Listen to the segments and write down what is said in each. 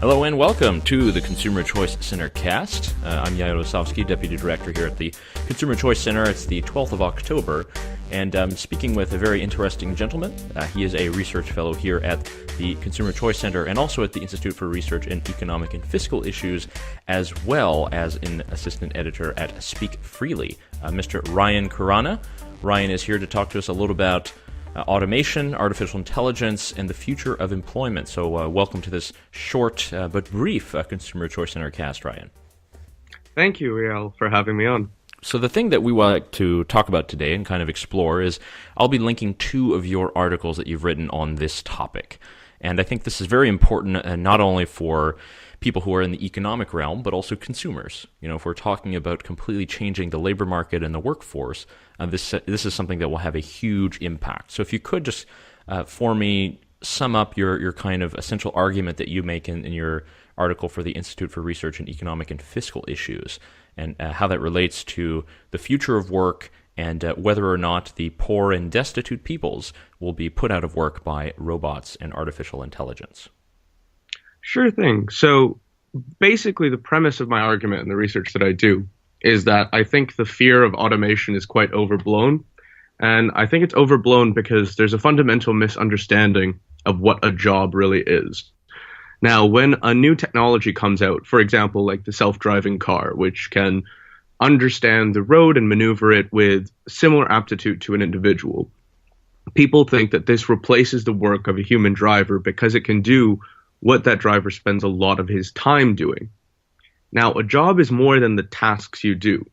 Hello and welcome to the Consumer Choice Center cast. I'm Yair Osowski, Deputy Director here at the Consumer Choice Center. It's the 12th of October, and I'm speaking with a very interesting gentleman. He is a research fellow here at the Consumer Choice Center and also at the Institute for Research in Economic and Fiscal Issues, as well as an assistant editor at Speak Freely, Mr. Ryan Khurana. Ryan is here to talk to us a little about automation, artificial intelligence, and the future of employment. So welcome to this short but brief Consumer Choice Center cast, Ryan. Thank you, Yael, for having me on. So the thing that we want to talk about today and kind of explore is I'll be linking two of your articles that you've written on this topic. And I think this is very important, not only for people who are in the economic realm, but also consumers. You know, if we're talking about completely changing the labor market and the workforce, this is something that will have a huge impact. So if you could just, for me, sum up your kind of essential argument that you make in your article for the Institute for Research in Economic and Fiscal Issues, and how that relates to the future of work and whether or not the poor and destitute peoples will be put out of work by robots and artificial intelligence. Sure thing. So basically the premise of my argument and the research that I do is that I think the fear of automation is quite overblown. And I think it's overblown because there's a fundamental misunderstanding of what a job really is. Now, when a new technology comes out, for example, like the self-driving car, which can understand the road and maneuver it with similar aptitude to an individual, people think that this replaces the work of a human driver because it can do what that driver spends a lot of his time doing. Now, a job is more than the tasks you do,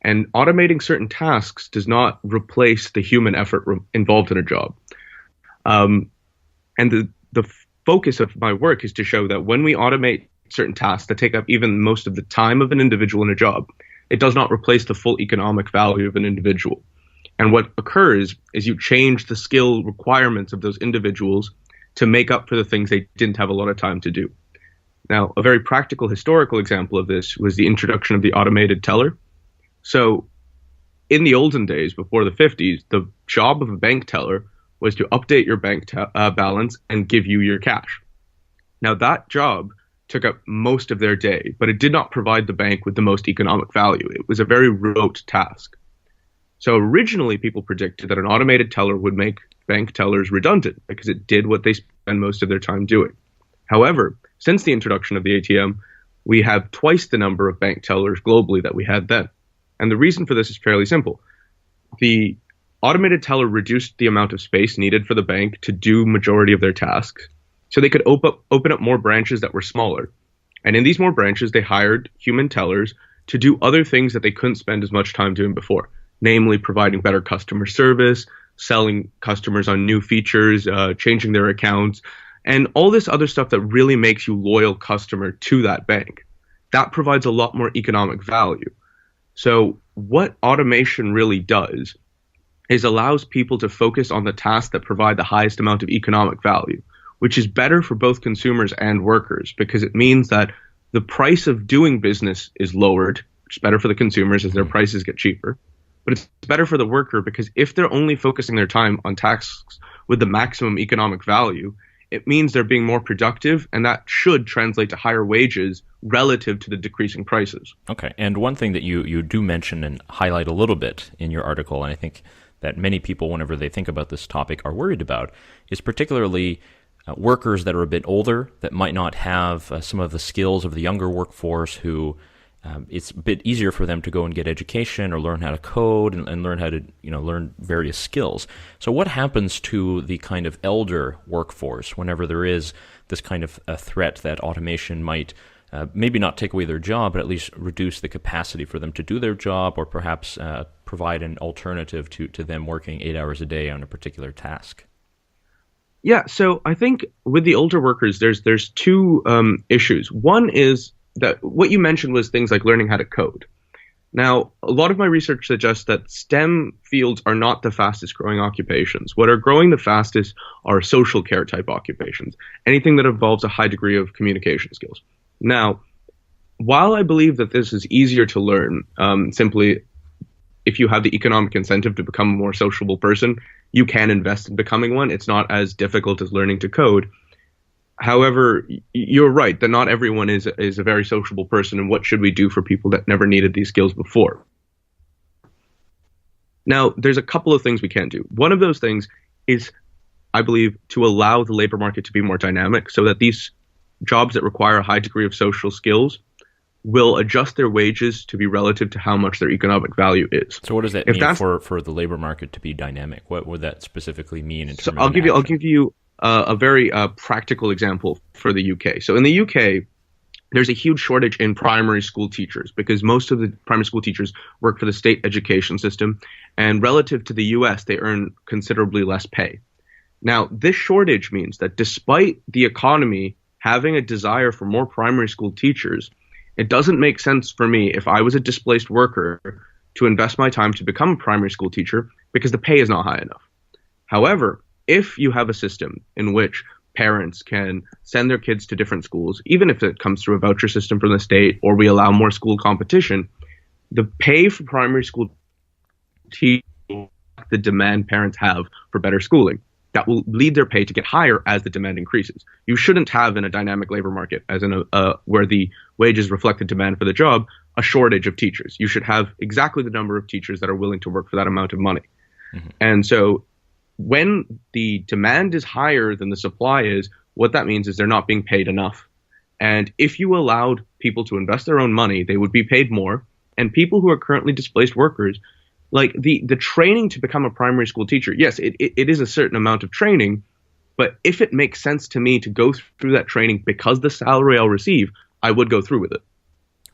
and automating certain tasks does not replace the human effort involved in a job. And the focus of my work is to show that when we automate certain tasks that take up even most of the time of an individual in a job, it does not replace the full economic value of an individual. And what occurs is you change the skill requirements of those individuals to make up for the things they didn't have a lot of time to do. Now, a very practical historical example of this was the introduction of the automated teller. So in the olden days, before the 50s, the job of a bank teller was to update your bank balance and give you your cash. Now, that job took up most of their day, but it did not provide the bank with the most economic value. It was a very rote task. So originally, people predicted that an automated teller would make bank tellers redundant because it did what they spend most of their time doing. However, since the introduction of the ATM, we have twice the number of bank tellers globally that we had then. And the reason for this is fairly simple. The automated teller reduced the amount of space needed for the bank to do majority of their tasks, so they could open up more branches that were smaller. And in these more branches, they hired human tellers to do other things that they couldn't spend as much time doing before, namely providing better customer service, selling customers on new features, changing their accounts, and all this other stuff that really makes you loyal customer to that bank. That provides a lot more economic value. So what automation really does is allows people to focus on the tasks that provide the highest amount of economic value, which is better for both consumers and workers because it means that the price of doing business is lowered, which is better for the consumers as their prices get cheaper. But it's better for the worker because if they're only focusing their time on tasks with the maximum economic value, it means they're being more productive, and that should translate to higher wages relative to the decreasing prices. Okay, and one thing that you do mention and highlight a little bit in your article, and I think that many people, whenever they think about this topic, are worried about, is particularly workers that are a bit older, that might not have some of the skills of the younger workforce who it's a bit easier for them to go and get education or learn how to code and learn how to, learn various skills. So what happens to the kind of elder workforce whenever there is this kind of a threat that automation might maybe not take away their job, but at least reduce the capacity for them to do their job, or perhaps provide an alternative to them working 8 hours a day on a particular task? Yeah, so I think with the older workers, there's two issues. One is that what you mentioned was things like learning how to code. Now, a lot of my research suggests that STEM fields are not the fastest growing occupations. What are growing the fastest are social care type occupations, anything that involves a high degree of communication skills. Now, while I believe that this is easier to learn, simply if you have the economic incentive to become a more sociable person, you can invest in becoming one. It's not as difficult as learning to code. However, you're right that not everyone is a very sociable person, and what should we do for people that never needed these skills before? Now, there's a couple of things we can do. One of those things is, I believe, to allow the labor market to be more dynamic so that these jobs that require a high degree of social skills will adjust their wages to be relative to how much their economic value is. So what does that mean for the labor market to be dynamic? What would that specifically mean in terms of I'll give you a very practical example for the UK. So in the UK, there's a huge shortage in primary school teachers because most of the primary school teachers work for the state education system, and relative to the US, they earn considerably less pay. Now, this shortage means that despite the economy having a desire for more primary school teachers, it doesn't make sense for me, if I was a displaced worker, to invest my time to become a primary school teacher because the pay is not high enough. However, if you have a system in which parents can send their kids to different schools, even if it comes through a voucher system from the state or we allow more school competition, the pay for primary school teachers, the demand parents have for better schooling, that will lead their pay to get higher as the demand increases. You shouldn't have in a dynamic labor market, as in where the wages reflect the demand for the job, a shortage of teachers. You should have exactly the number of teachers that are willing to work for that amount of money. Mm-hmm. And so when the demand is higher than the supply is, what that means is they're not being paid enough. And if you allowed people to invest their own money, they would be paid more. And people who are currently displaced workers, like the training to become a primary school teacher, yes, it is a certain amount of training, but if it makes sense to me to go through that training because the salary I'll receive, I would go through with it.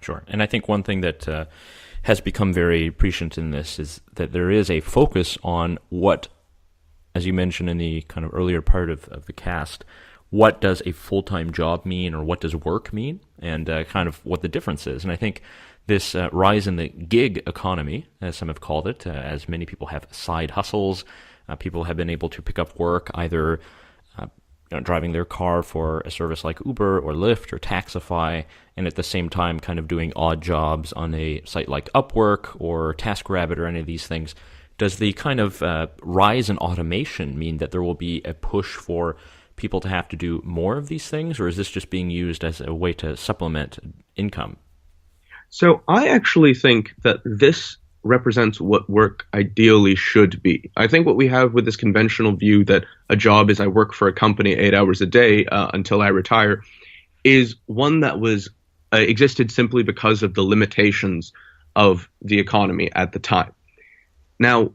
Sure. And I think one thing that has become very prescient in this is that there is a focus on what, as you mentioned in the kind of earlier part of the cast, what does a full-time job mean, or what does work mean, and kind of what the difference is. And I think this rise in the gig economy, as some have called it, as many people have side hustles, people have been able to pick up work either driving their car for a service like Uber or Lyft or Taxify, and at the same time kind of doing odd jobs on a site like Upwork or TaskRabbit or any of these things. Does the kind of rise in automation mean that there will be a push for people to have to do more of these things, or is this just being used as a way to supplement income? So I actually think that this represents what work ideally should be. I think what we have with this conventional view that a job is I work for a company 8 hours a day until I retire is one that was existed simply because of the limitations of the economy at the time. Now,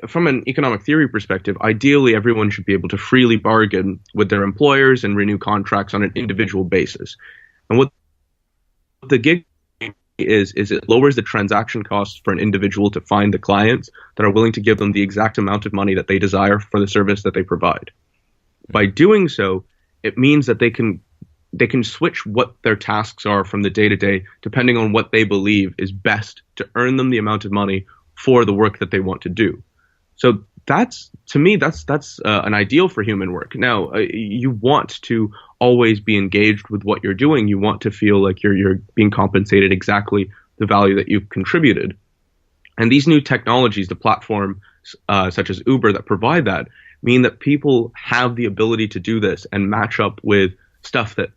from an economic theory perspective, ideally everyone should be able to freely bargain with their employers and renew contracts on an individual basis. And what the gig is it lowers the transaction costs for an individual to find the clients that are willing to give them the exact amount of money that they desire for the service that they provide. By doing so, it means that they can switch what their tasks are from the day to day, depending on what they believe is best to earn them the amount of money for the work that they want to do. So that's an ideal for human work. Now, you want to always be engaged with what you're doing. You want to feel like you're being compensated exactly the value that you've contributed. And these new technologies, the platform such as Uber that provide that, mean that people have the ability to do this and match up with stuff that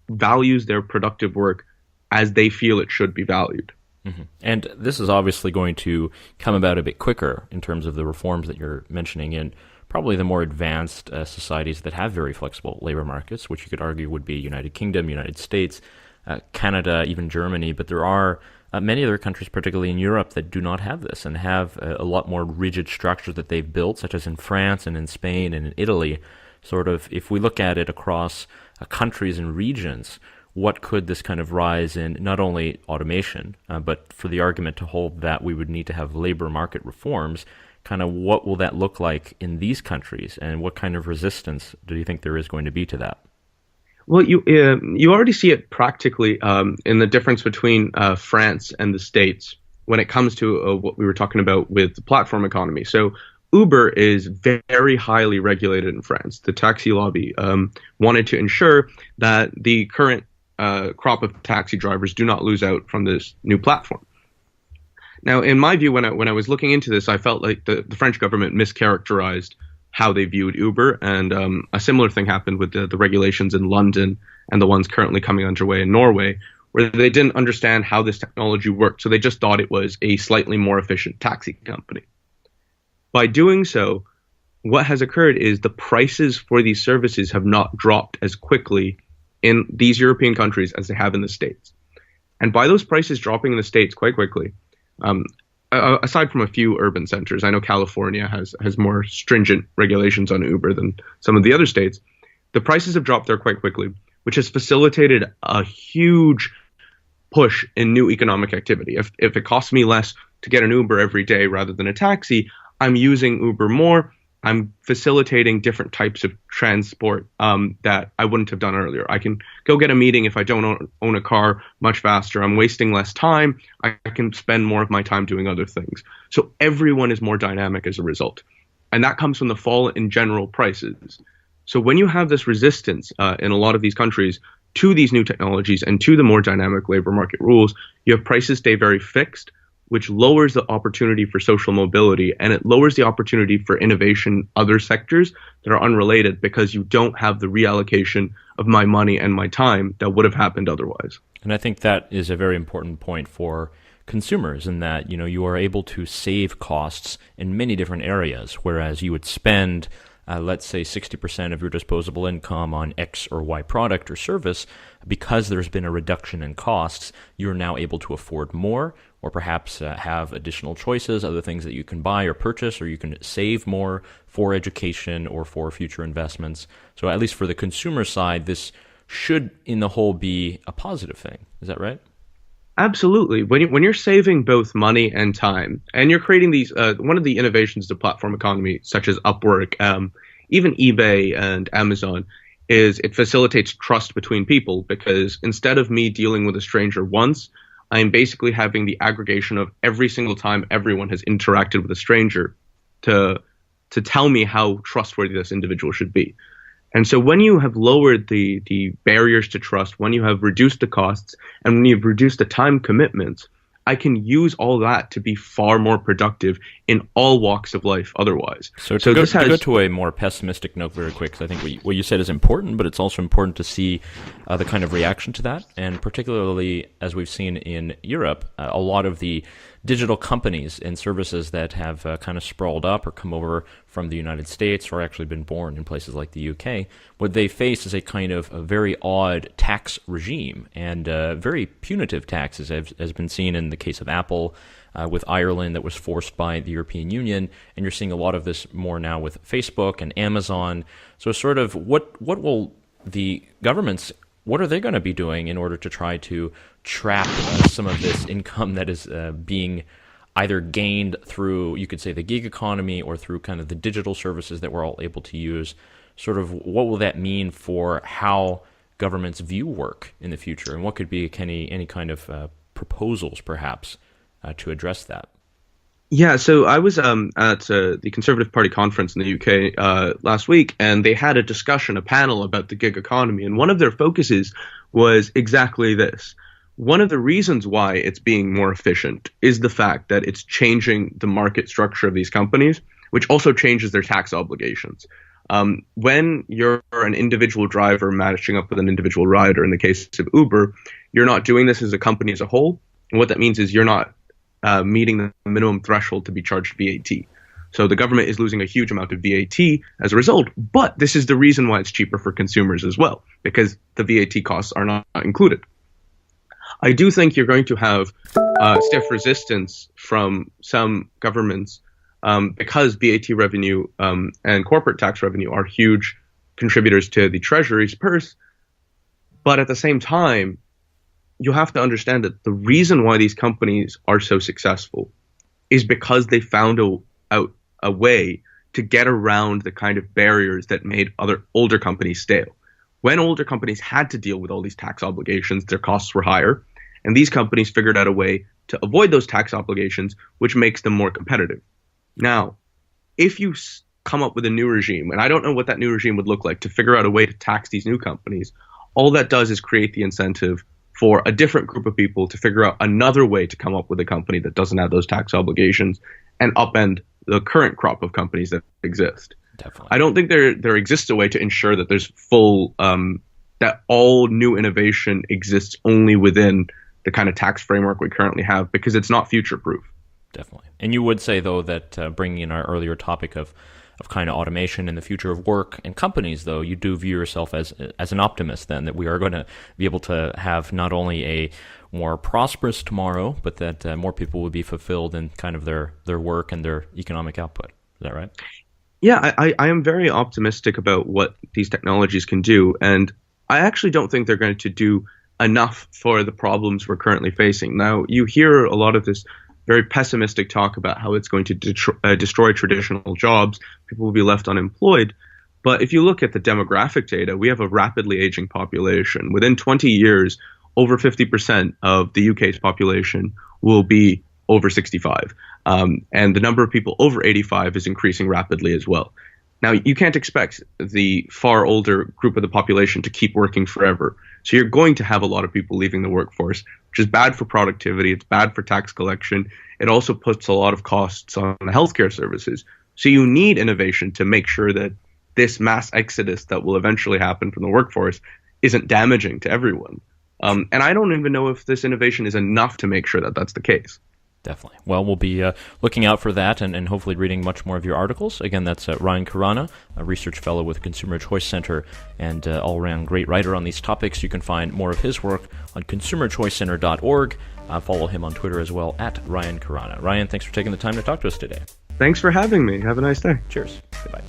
values their productive work as they feel it should be valued. Mm-hmm. And this is obviously going to come about a bit quicker in terms of the reforms that you're mentioning in probably the more advanced societies that have very flexible labor markets, which you could argue would be United Kingdom, United States, Canada, even Germany. But there are many other countries, particularly in Europe, that do not have this and have a lot more rigid structures that they've built, such as in France and in Spain and in Italy. Sort of, if we look at it across countries and regions, what could this kind of rise in not only automation, but for the argument to hold that we would need to have labor market reforms, kind of what will that look like in these countries, and what kind of resistance do you think there is going to be to that? Well, you already see it practically in the difference between France and the States when it comes to what we were talking about with the platform economy. So Uber is very highly regulated in France. The taxi lobby wanted to ensure that the current crop of taxi drivers do not lose out from this new platform. Now, in my view, when I was looking into this, I felt like the French government mischaracterized how they viewed Uber. And a similar thing happened with the regulations in London and the ones currently coming underway in Norway, where they didn't understand how this technology worked. So they just thought it was a slightly more efficient taxi company. By doing so, what has occurred is the prices for these services have not dropped as quickly in these European countries as they have in the States. And by those prices dropping in the States quite quickly, aside from a few urban centers, I know California has more stringent regulations on Uber than some of the other states. The prices have dropped there quite quickly, which has facilitated a huge push in new economic activity. If it costs me less to get an Uber every day rather than a taxi, I'm using Uber more. I'm facilitating different types of transport that I wouldn't have done earlier. I can go get a meeting if I don't own a car much faster. I'm wasting less time. I can spend more of my time doing other things. So everyone is more dynamic as a result. And that comes from the fall in general prices. So when you have this resistance in a lot of these countries to these new technologies and to the more dynamic labor market rules, you have prices stay very fixed, which lowers the opportunity for social mobility, and it lowers the opportunity for innovation in other sectors that are unrelated because you don't have the reallocation of my money and my time that would have happened otherwise. And I think that is a very important point for consumers in that, you are able to save costs in many different areas, whereas you would spend let's say 60% of your disposable income on X or Y product or service. Because there's been a reduction in costs, you're now able to afford more, or perhaps have additional choices, other things that you can buy or purchase, or you can save more for education or for future investments. So at least for the consumer side, this should in the whole be a positive thing. Is that right? Absolutely. When you're saving both money and time, and you're creating these, one of the innovations to platform economy, such as Upwork, even eBay and Amazon, is it facilitates trust between people, because instead of me dealing with a stranger once, I am basically having the aggregation of every single time everyone has interacted with a stranger to tell me how trustworthy this individual should be. And so when you have lowered the barriers to trust, when you have reduced the costs, and when you've reduced the time commitments, I can use all that to be far more productive in all walks of life otherwise. So to go to a more pessimistic note very quick, because I think what you said is important, but it's also important to see the kind of reaction to that. And particularly, as we've seen in Europe, a lot of the digital companies and services that have kind of sprawled up or come over from the United States or actually been born in places like the UK, what they face is a kind of a very odd tax regime and very punitive taxes, as has been seen in the case of Apple, with Ireland that was forced by the European Union, and you're seeing a lot of this more now with Facebook and Amazon. So sort of what will the governments, what are they going to be doing in order to try to trap some of this income that is being either gained through, you could say, the gig economy or through kind of the digital services that we're all able to use? Sort of what will that mean for how governments view work in the future, and what could be any kind of proposals perhaps to address that? Yeah, so I was at the Conservative Party conference in the UK last week, and they had a panel about the gig economy, and one of their focuses was exactly this. One of the reasons why it's being more efficient is the fact that it's changing the market structure of these companies, which also changes their tax obligations. When you're an individual driver matching up with an individual rider, in the case of Uber, you're not doing this as a company as a whole. And what that means is you're not meeting the minimum threshold to be charged VAT. So the government is losing a huge amount of VAT as a result. But this is the reason why it's cheaper for consumers as well, because the VAT costs are not included. I do think you're going to have stiff resistance from some governments because VAT revenue and corporate tax revenue are huge contributors to the Treasury's purse. But at the same time, you have to understand that the reason why these companies are so successful is because they found a way to get around the kind of barriers that made other older companies stale. When older companies had to deal with all these tax obligations, their costs were higher, and these companies figured out a way to avoid those tax obligations, which makes them more competitive. Now, if you come up with a new regime, and I don't know what that new regime would look like, to figure out a way to tax these new companies, all that does is create the incentive for a different group of people to figure out another way to come up with a company that doesn't have those tax obligations and upend the current crop of companies that exist. Definitely. I don't think there exists a way to ensure that there's full that all new innovation exists only within the kind of tax framework we currently have, because it's not future proof. Definitely. And you would say, though, that bringing in our earlier topic of kind of automation and the future of work and companies, though, you do view yourself as an optimist then, that we are going to be able to have not only a more prosperous tomorrow, but that more people will be fulfilled in kind of their work and their economic output. Is that right? Yeah, I am very optimistic about what these technologies can do. And I actually don't think they're going to do enough for the problems we're currently facing. Now, you hear a lot of this very pessimistic talk about how it's going to destroy traditional jobs. People will be left unemployed. But if you look at the demographic data, we have a rapidly aging population. Within 20 years, over 50% of the UK's population will be over 65. And the number of people over 85 is increasing rapidly as well. Now, you can't expect the far older group of the population to keep working forever. So you're going to have a lot of people leaving the workforce, which is bad for productivity. It's bad for tax collection. It also puts a lot of costs on the healthcare services. So you need innovation to make sure that this mass exodus that will eventually happen from the workforce isn't damaging to everyone. And I don't even know if this innovation is enough to make sure that that's the case. Definitely. Well, we'll be looking out for that and hopefully reading much more of your articles. Again, that's Ryan Khurana, a research fellow with Consumer Choice Center and all-around great writer on these topics. You can find more of his work on consumerchoicecenter.org. Follow him on Twitter as well, at Ryan Khurana. Ryan, thanks for taking the time to talk to us today. Thanks for having me. Have a nice day. Cheers. Goodbye.